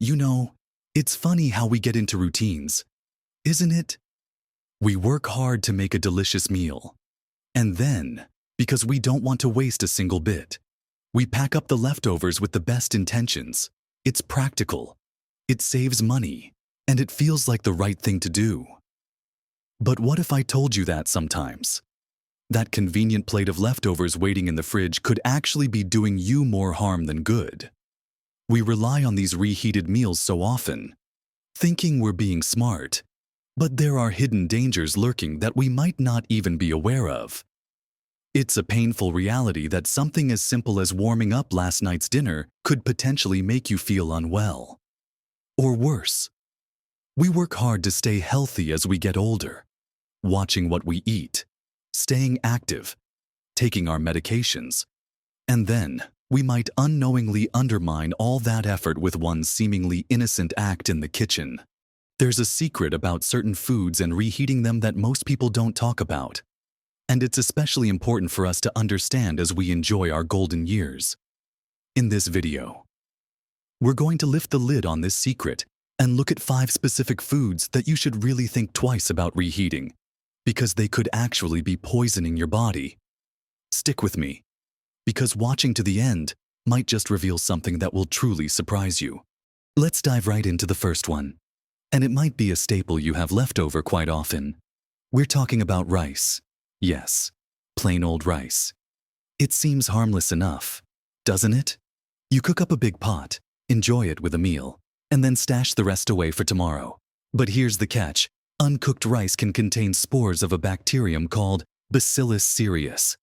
You know, it's funny how we get into routines, isn't it? We work hard to make a delicious meal. And then, because we don't want to waste a single bit, we pack up the leftovers with the best intentions. It's practical, it saves money, and it feels like the right thing to do. But what if I told you that sometimes that convenient plate of leftovers waiting in the fridge could actually be doing you more harm than good? We rely on these reheated meals so often, thinking we're being smart, but there are hidden dangers lurking that we might not even be aware of. It's a painful reality that something as simple as warming up last night's dinner could potentially make you feel unwell. Or worse. We work hard to stay healthy as we get older, watching what we eat, staying active, taking our medications, and then we might unknowingly undermine all that effort with one seemingly innocent act in the kitchen. There's a secret about certain foods and reheating them that most people don't talk about. And it's especially important for us to understand as we enjoy our golden years. In this video, we're going to lift the lid on this secret and look at 5 specific foods that you should really think twice about reheating, because they could actually be poisoning your body. Stick with me, because watching to the end might just reveal something that will truly surprise you. Let's dive right into the first one. And it might be a staple you have left over quite often. We're talking about rice. Yes, plain old rice. It seems harmless enough, doesn't it? You cook up a big pot, enjoy it with a meal, and then stash the rest away for tomorrow. But here's the catch. Uncooked rice can contain spores of a bacterium called Bacillus cereus.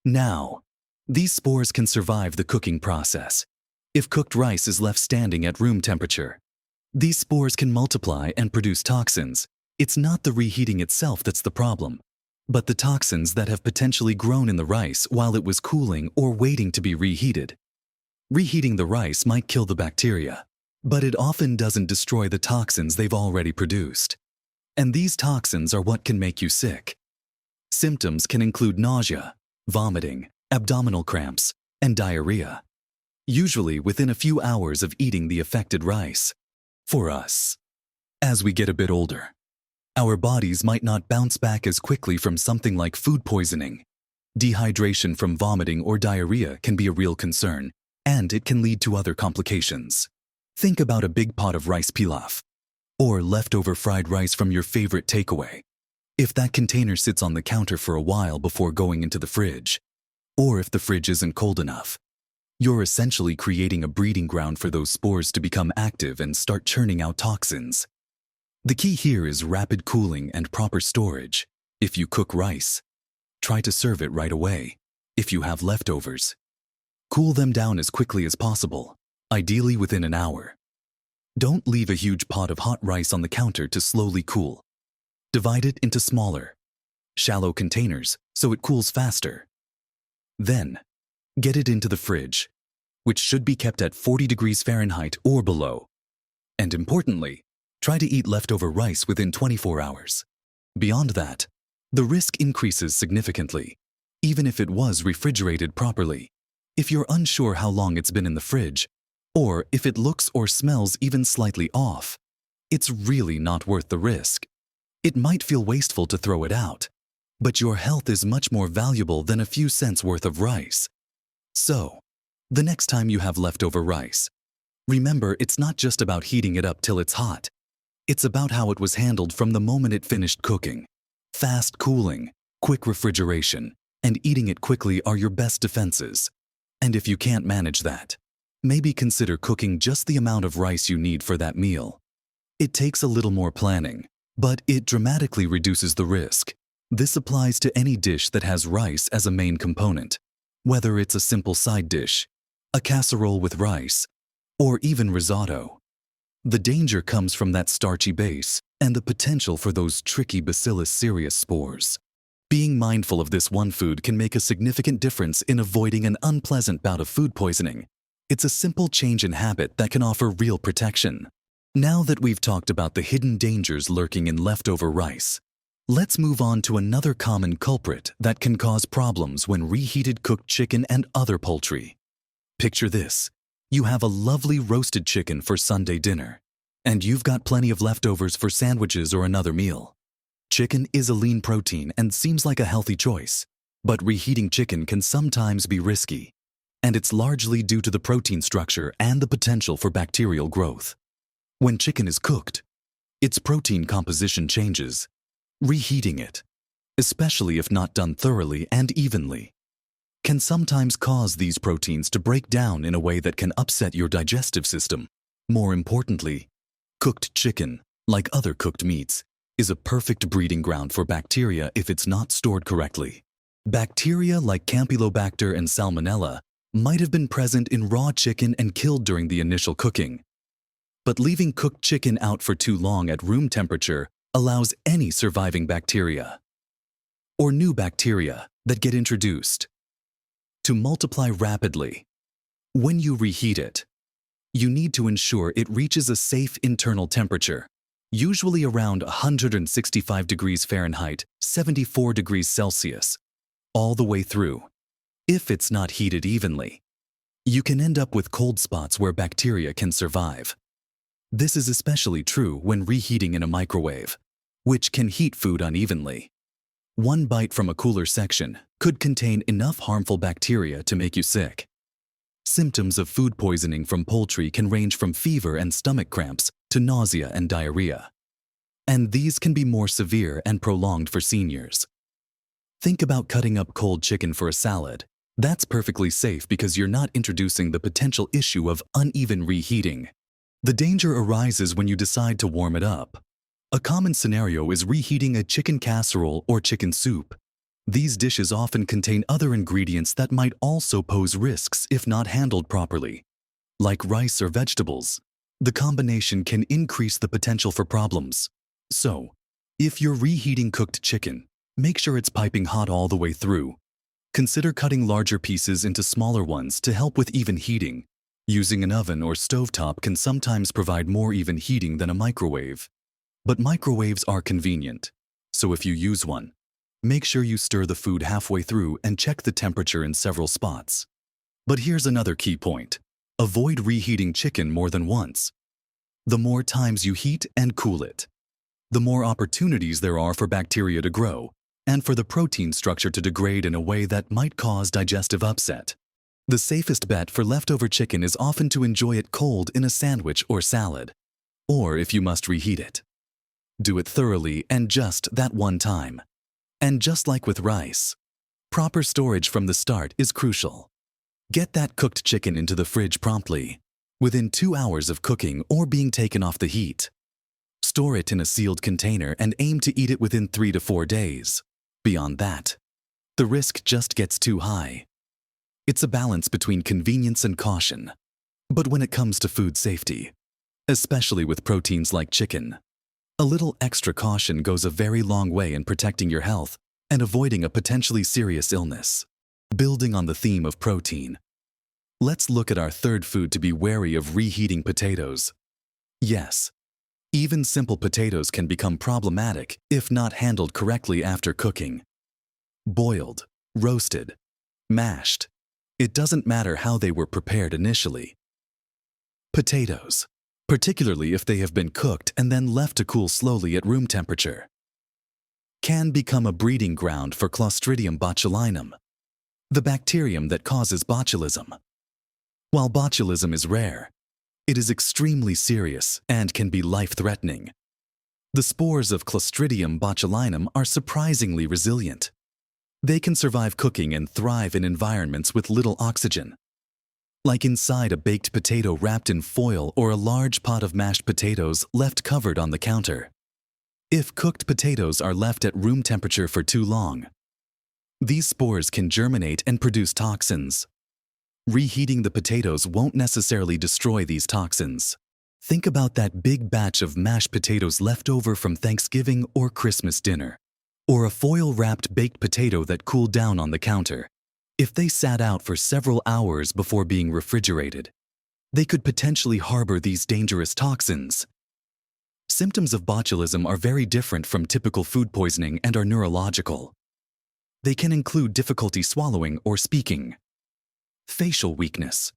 Now, these spores can survive the cooking process if cooked rice is left standing at room temperature. These spores can multiply and produce toxins. It's not the reheating itself that's the problem, but the toxins that have potentially grown in the rice while it was cooling or waiting to be reheated. Reheating the rice might kill the bacteria, but it often doesn't destroy the toxins they've already produced. And these toxins are what can make you sick. Symptoms can include nausea, vomiting, abdominal cramps, and diarrhea, usually within a few hours of eating the affected rice. For us, as we get a bit older, our bodies might not bounce back as quickly from something like food poisoning. Dehydration from vomiting or diarrhea can be a real concern, and it can lead to other complications. Think about a big pot of rice pilaf, or leftover fried rice from your favorite takeaway. If that container sits on the counter for a while before going into the fridge, or if the fridge isn't cold enough, you're essentially creating a breeding ground for those spores to become active and start churning out toxins. The key here is rapid cooling and proper storage. If you cook rice, try to serve it right away. If you have leftovers, cool them down as quickly as possible, ideally within an hour. Don't leave a huge pot of hot rice on the counter to slowly cool. Divide it into smaller, shallow containers so it cools faster. Then, get it into the fridge, which should be kept at 40 degrees Fahrenheit or below. And importantly, try to eat leftover rice within 24 hours. Beyond that, the risk increases significantly, even if it was refrigerated properly. If you're unsure how long it's been in the fridge, or if it looks or smells even slightly off, it's really not worth the risk. It might feel wasteful to throw it out, but your health is much more valuable than a few cents worth of rice. So, the next time you have leftover rice, remember it's not just about heating it up till it's hot. It's about how it was handled from the moment it finished cooking. Fast cooling, quick refrigeration, and eating it quickly are your best defenses. And if you can't manage that, maybe consider cooking just the amount of rice you need for that meal. It takes a little more planning, but it dramatically reduces the risk. This applies to any dish that has rice as a main component, whether it's a simple side dish, a casserole with rice, or even risotto. The danger comes from that starchy base and the potential for those tricky Bacillus cereus spores. Being mindful of this one food can make a significant difference in avoiding an unpleasant bout of food poisoning. It's a simple change in habit that can offer real protection. Now that we've talked about the hidden dangers lurking in leftover rice, let's move on to another common culprit that can cause problems when reheated cooked chicken and other poultry. Picture this. You have a lovely roasted chicken for Sunday dinner, and you've got plenty of leftovers for sandwiches or another meal. Chicken is a lean protein and seems like a healthy choice, but reheating chicken can sometimes be risky, and it's largely due to the protein structure and the potential for bacterial growth. When chicken is cooked, its protein composition changes. Reheating it, especially if not done thoroughly and evenly, can sometimes cause these proteins to break down in a way that can upset your digestive system. More importantly, cooked chicken, like other cooked meats, is a perfect breeding ground for bacteria if it's not stored correctly. Bacteria like Campylobacter and Salmonella might have been present in raw chicken and killed during the initial cooking. But leaving cooked chicken out for too long at room temperature allows any surviving bacteria or new bacteria that get introduced to multiply rapidly. When you reheat it, you need to ensure it reaches a safe internal temperature, usually around 165 degrees Fahrenheit, 74 degrees Celsius, all the way through. If it's not heated evenly, you can end up with cold spots where bacteria can survive. This is especially true when reheating in a microwave, which can heat food unevenly. One bite from a cooler section could contain enough harmful bacteria to make you sick. Symptoms of food poisoning from poultry can range from fever and stomach cramps to nausea and diarrhea. And these can be more severe and prolonged for seniors. Think about cutting up cold chicken for a salad. That's perfectly safe because you're not introducing the potential issue of uneven reheating. The danger arises when you decide to warm it up. A common scenario is reheating a chicken casserole or chicken soup. These dishes often contain other ingredients that might also pose risks if not handled properly, like rice or vegetables. The combination can increase the potential for problems. So, if you're reheating cooked chicken, make sure it's piping hot all the way through. Consider cutting larger pieces into smaller ones to help with even heating. Using an oven or stovetop can sometimes provide more even heating than a microwave. But microwaves are convenient, so if you use one, make sure you stir the food halfway through and check the temperature in several spots. But here's another key point. Avoid reheating chicken more than once. The more times you heat and cool it, the more opportunities there are for bacteria to grow and for the protein structure to degrade in a way that might cause digestive upset. The safest bet for leftover chicken is often to enjoy it cold in a sandwich or salad, or if you must reheat it, do it thoroughly and just that one time. And just like with rice, proper storage from the start is crucial. Get that cooked chicken into the fridge promptly, within 2 hours of cooking or being taken off the heat. Store it in a sealed container and aim to eat it within 3 to 4 days. Beyond that, the risk just gets too high. It's a balance between convenience and caution. But when it comes to food safety, especially with proteins like chicken, a little extra caution goes a very long way in protecting your health and avoiding a potentially serious illness. Building on the theme of protein, let's look at our third food to be wary of: reheating potatoes. Yes, even simple potatoes can become problematic if not handled correctly after cooking. Boiled, roasted, mashed, it doesn't matter how they were prepared initially. Potatoes, particularly if they have been cooked and then left to cool slowly at room temperature, can become a breeding ground for Clostridium botulinum, the bacterium that causes botulism. While botulism is rare, it is extremely serious and can be life-threatening. The spores of Clostridium botulinum are surprisingly resilient. They can survive cooking and thrive in environments with little oxygen, like inside a baked potato wrapped in foil or a large pot of mashed potatoes left covered on the counter. If cooked potatoes are left at room temperature for too long, these spores can germinate and produce toxins. Reheating the potatoes won't necessarily destroy these toxins. Think about that big batch of mashed potatoes left over from Thanksgiving or Christmas dinner, or a foil-wrapped baked potato that cooled down on the counter. If they sat out for several hours before being refrigerated, they could potentially harbor these dangerous toxins. Symptoms of botulism are very different from typical food poisoning and are neurological. They can include difficulty swallowing or speaking, facial weakness,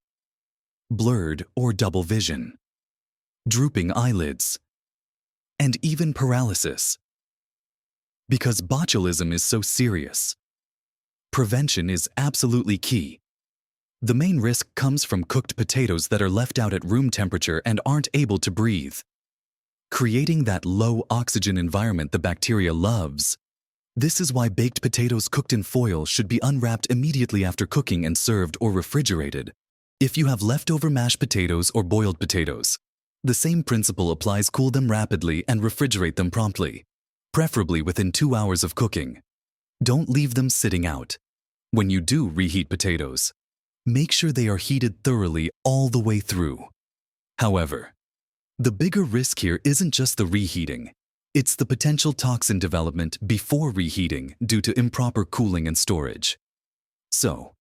blurred or double vision, drooping eyelids, and even paralysis. Because botulism is so serious, prevention is absolutely key. The main risk comes from cooked potatoes that are left out at room temperature and aren't able to breathe, creating that low oxygen environment the bacteria loves. This is why baked potatoes cooked in foil should be unwrapped immediately after cooking and served or refrigerated. If you have leftover mashed potatoes or boiled potatoes, the same principle applies. Cool them rapidly and refrigerate them promptly, preferably within 2 hours of cooking. Don't leave them sitting out. When you do reheat potatoes, make sure they are heated thoroughly all the way through. However, the bigger risk here isn't just the reheating. It's the potential toxin development before reheating due to improper cooling and storage. So,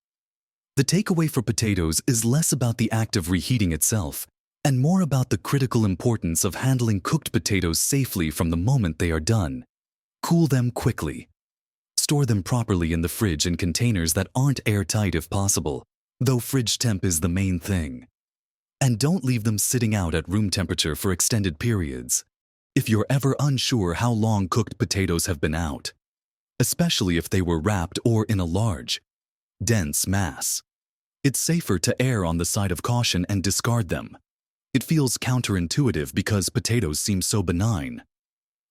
the takeaway for potatoes is less about the act of reheating itself and more about the critical importance of handling cooked potatoes safely from the moment they are done. Cool them quickly. Store them properly in the fridge in containers that aren't airtight if possible, though fridge temp is the main thing. And don't leave them sitting out at room temperature for extended periods. If you're ever unsure how long cooked potatoes have been out, especially if they were wrapped or in a large, dense mass, it's safer to err on the side of caution and discard them. It feels counterintuitive because potatoes seem so benign.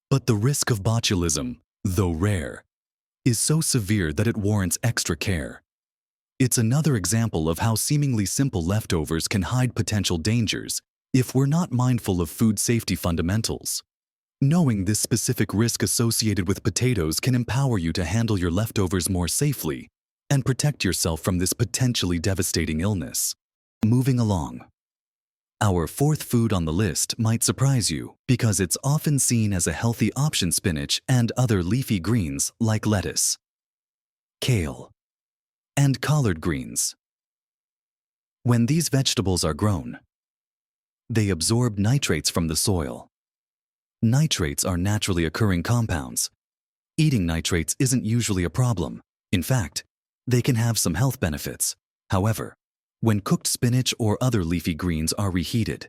But the risk of botulism, though rare, is so severe that it warrants extra care. It's another example of how seemingly simple leftovers can hide potential dangers if we're not mindful of food safety fundamentals. Knowing this specific risk associated with potatoes can empower you to handle your leftovers more safely and protect yourself from this potentially devastating illness. Moving along. Our fourth food on the list might surprise you because it's often seen as a healthy option: spinach and other leafy greens like lettuce, kale, and collard greens. When these vegetables are grown, they absorb nitrates from the soil. Nitrates are naturally occurring compounds. Eating nitrates isn't usually a problem. In fact, they can have some health benefits. However, when cooked spinach or other leafy greens are reheated,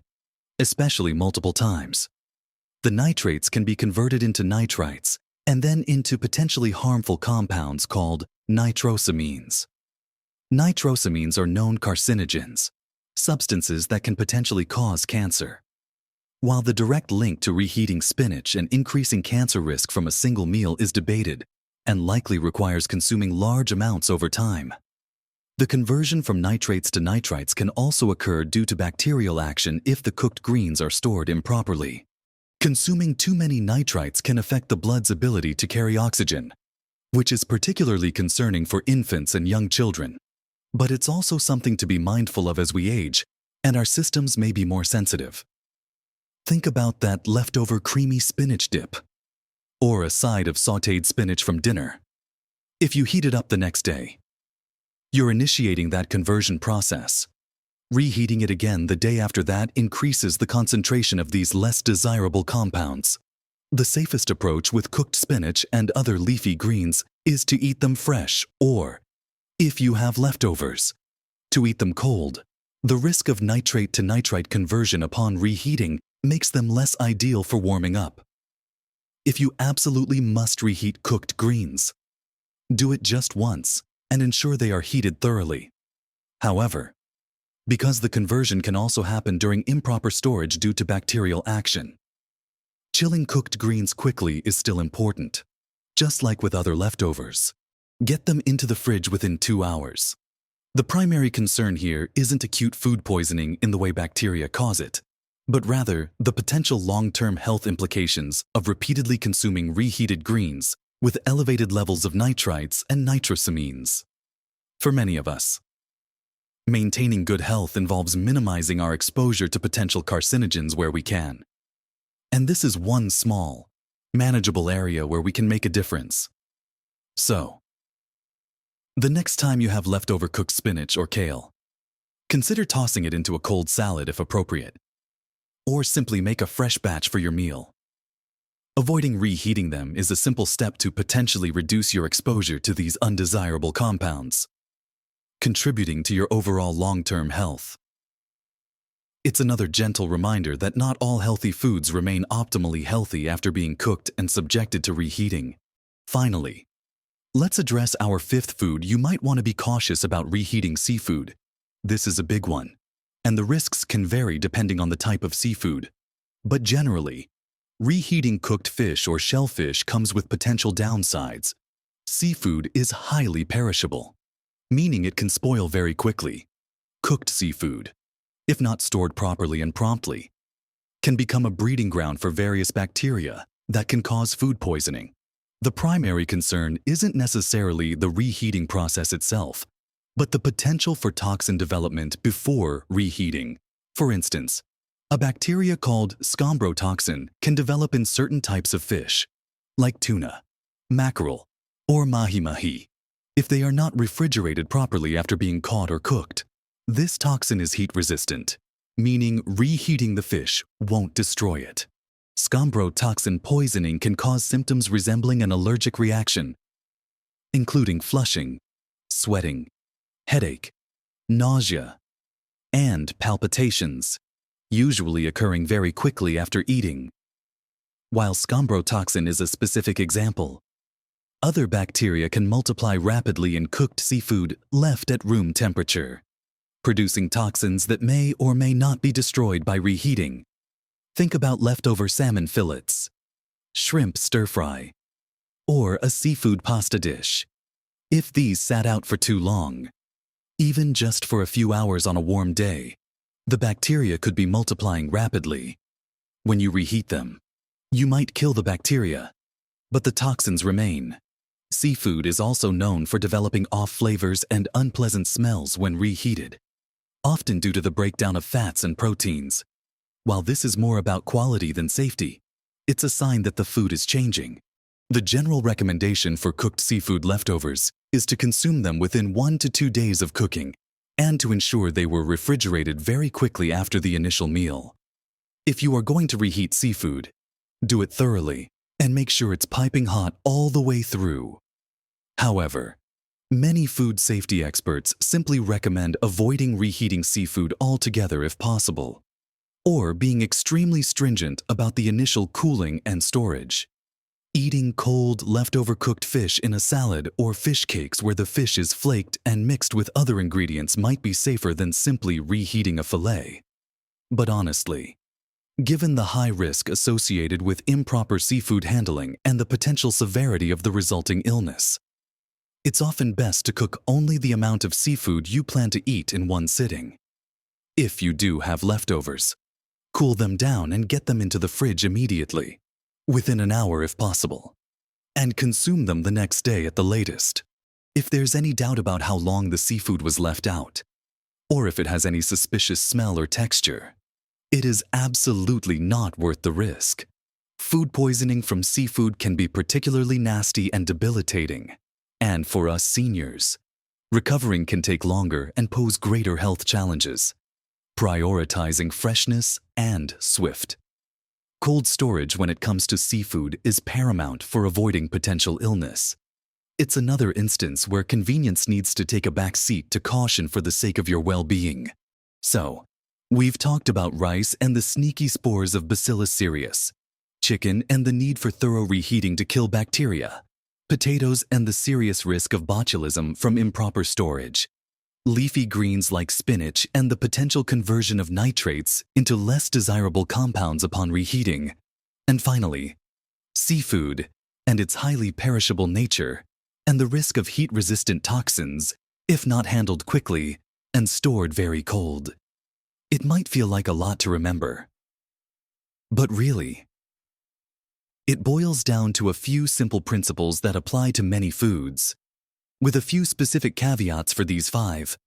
especially multiple times, the nitrates can be converted into nitrites and then into potentially harmful compounds called nitrosamines. Nitrosamines are known carcinogens, substances that can potentially cause cancer. While the direct link to reheating spinach and increasing cancer risk from a single meal is debated and likely requires consuming large amounts over time, the conversion from nitrates to nitrites can also occur due to bacterial action if the cooked greens are stored improperly. Consuming too many nitrites can affect the blood's ability to carry oxygen, which is particularly concerning for infants and young children. But it's also something to be mindful of as we age, and our systems may be more sensitive. Think about that leftover creamy spinach dip, or a side of sautéed spinach from dinner. If you heat it up the next day, you're initiating that conversion process. Reheating it again the day after that increases the concentration of these less desirable compounds. The safest approach with cooked spinach and other leafy greens is to eat them fresh or, if you have leftovers, to eat them cold. The risk of nitrate to nitrite conversion upon reheating makes them less ideal for warming up. If you absolutely must reheat cooked greens, do it just once and ensure they are heated thoroughly. However, because the conversion can also happen during improper storage due to bacterial action, chilling cooked greens quickly is still important. Just like with other leftovers, get them into the fridge within 2 hours. The primary concern here isn't acute food poisoning in the way bacteria cause it, but rather the potential long-term health implications of repeatedly consuming reheated greens with elevated levels of nitrites and nitrosamines. For many of us, maintaining good health involves minimizing our exposure to potential carcinogens where we can. And this is one small, manageable area where we can make a difference. So, the next time you have leftover cooked spinach or kale, consider tossing it into a cold salad if appropriate, or simply make a fresh batch for your meal. Avoiding reheating them is a simple step to potentially reduce your exposure to these undesirable compounds, contributing to your overall long-term health. It's another gentle reminder that not all healthy foods remain optimally healthy after being cooked and subjected to reheating. Finally, let's address our fifth food you might want to be cautious about: reheating seafood. This is a big one, and the risks can vary depending on the type of seafood. But generally, reheating cooked fish or shellfish comes with potential downsides. Seafood is highly perishable, meaning it can spoil very quickly. Cooked seafood, if not stored properly and promptly, can become a breeding ground for various bacteria that can cause food poisoning. The primary concern isn't necessarily the reheating process itself, but the potential for toxin development before reheating. For instance, a bacteria called toxin can develop in certain types of fish, like tuna, mackerel, or mahi-mahi, if they are not refrigerated properly after being caught or cooked. This toxin is heat-resistant, meaning reheating the fish won't destroy it. Toxin poisoning can cause symptoms resembling an allergic reaction, including flushing, sweating, headache, nausea, and palpitations, usually occurring very quickly after eating. While toxin is a specific example, other bacteria can multiply rapidly in cooked seafood left at room temperature, producing toxins that may or may not be destroyed by reheating. Think about leftover salmon fillets, shrimp stir-fry, or a seafood pasta dish. If these sat out for too long, even just for a few hours on a warm day, the bacteria could be multiplying rapidly. When you reheat them, you might kill the bacteria, but the toxins remain. Seafood is also known for developing off flavors and unpleasant smells when reheated, often due to the breakdown of fats and proteins. While this is more about quality than safety, it's a sign that the food is changing. The general recommendation for cooked seafood leftovers is to consume them within 1 to 2 days of cooking and to ensure they were refrigerated very quickly after the initial meal. If you are going to reheat seafood, do it thoroughly and make sure it's piping hot all the way through. However, many food safety experts simply recommend avoiding reheating seafood altogether if possible, or being extremely stringent about the initial cooling and storage. Eating cold, leftover cooked fish in a salad or fish cakes where the fish is flaked and mixed with other ingredients might be safer than simply reheating a fillet. But honestly, given the high risk associated with improper seafood handling and the potential severity of the resulting illness, it's often best to cook only the amount of seafood you plan to eat in one sitting. If you do have leftovers, cool them down and get them into the fridge immediately, within an hour if possible, and consume them the next day at the latest. If there's any doubt about how long the seafood was left out, or if it has any suspicious smell or texture, it is absolutely not worth the risk. Food poisoning from seafood can be particularly nasty and debilitating, and for us seniors, recovering can take longer and pose greater health challenges. Prioritizing freshness and swift. Cold storage when it comes to seafood is paramount for avoiding potential illness. It's another instance where convenience needs to take a back seat to caution for the sake of your well-being. So, we've talked about rice and the sneaky spores of Bacillus cereus, chicken and the need for thorough reheating to kill bacteria, potatoes and the serious risk of botulism from improper storage, leafy greens like spinach and the potential conversion of nitrates into less desirable compounds upon reheating, and finally, seafood and its highly perishable nature and the risk of heat-resistant toxins if not handled quickly and stored very cold. It might feel like a lot to remember, but really, it boils down to a few simple principles that apply to many foods, with a few specific caveats for these 5.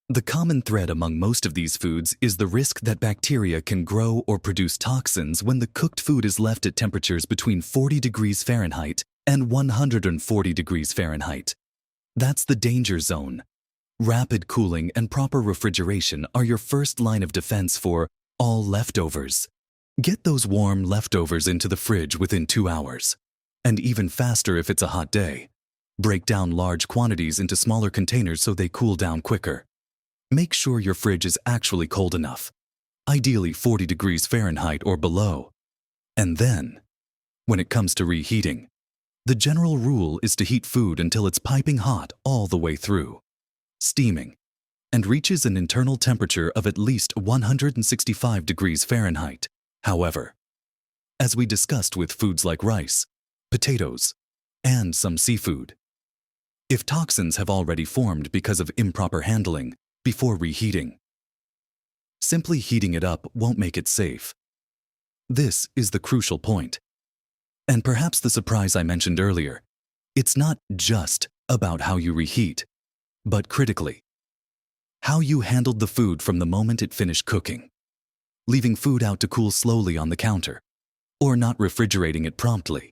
The common thread among most of these foods is the risk that bacteria can grow or produce toxins when the cooked food is left at temperatures between 40 degrees Fahrenheit and 140 degrees Fahrenheit. That's the danger zone. Rapid cooling and proper refrigeration are your first line of defense for all leftovers. Get those warm leftovers into the fridge within 2 hours, and even faster if it's a hot day. Break down large quantities into smaller containers so they cool down quicker. Make sure your fridge is actually cold enough. ideally 40 degrees Fahrenheit or below. And then, when it comes to reheating, the general rule is to heat food until it's piping hot all the way through, steaming, and reaches an internal temperature of at least 165 degrees Fahrenheit. However, as we discussed with foods like rice, potatoes, and some seafood, if toxins have already formed because of improper handling before reheating, simply heating it up won't make it safe. This is the crucial point. And perhaps the surprise I mentioned earlier, it's not just about how you reheat, but critically, how you handled the food from the moment it finished cooking. Leaving food out to cool slowly on the counter, or not refrigerating it promptly,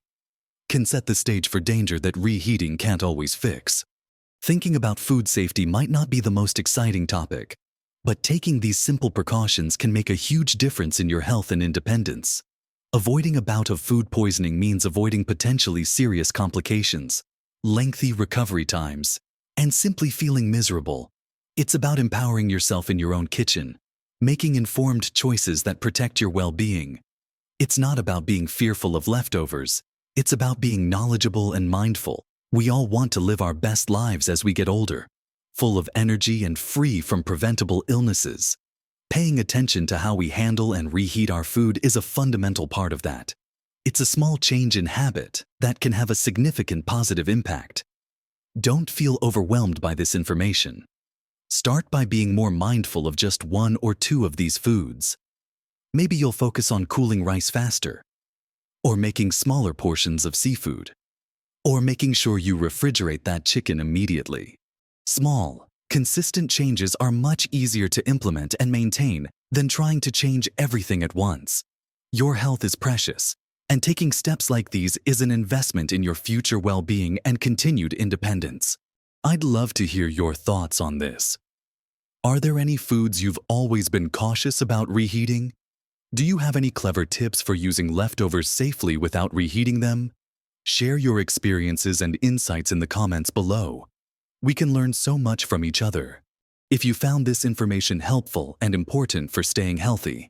can set the stage for danger that reheating can't always fix. Thinking about food safety might not be the most exciting topic, but taking these simple precautions can make a huge difference in your health and independence. Avoiding a bout of food poisoning means avoiding potentially serious complications, lengthy recovery times, and simply feeling miserable. It's about empowering yourself in your own kitchen, making informed choices that protect your well-being. It's not about being fearful of leftovers. It's about being knowledgeable and mindful. We all want to live our best lives as we get older, full of energy and free from preventable illnesses. Paying attention to how we handle and reheat our food is a fundamental part of that. It's a small change in habit that can have a significant positive impact. Don't feel overwhelmed by this information. Start by being more mindful of just one or two of these foods. Maybe you'll focus on cooling rice faster, or making smaller portions of seafood, or making sure you refrigerate that chicken immediately. Small, consistent changes are much easier to implement and maintain than trying to change everything at once. Your health is precious, and taking steps like these is an investment in your future well-being and continued independence. I'd love to hear your thoughts on this. Are there any foods you've always been cautious about reheating? Do you have any clever tips for using leftovers safely without reheating them? Share your experiences and insights in the comments below. We can learn so much from each other. If you found this information helpful and important for staying healthy,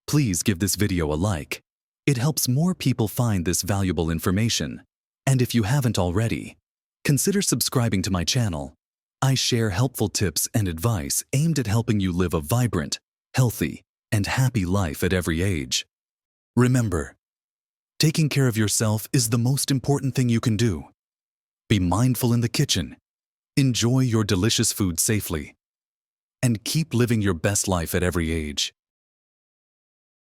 please give this video a like. It helps more people find this valuable information. And if you haven't already, consider subscribing to my channel. I share helpful tips and advice aimed at helping you live a vibrant, healthy, and happy life at every age. Remember, taking care of yourself is the most important thing you can do. Be mindful in the kitchen, enjoy your delicious food safely, and keep living your best life at every age.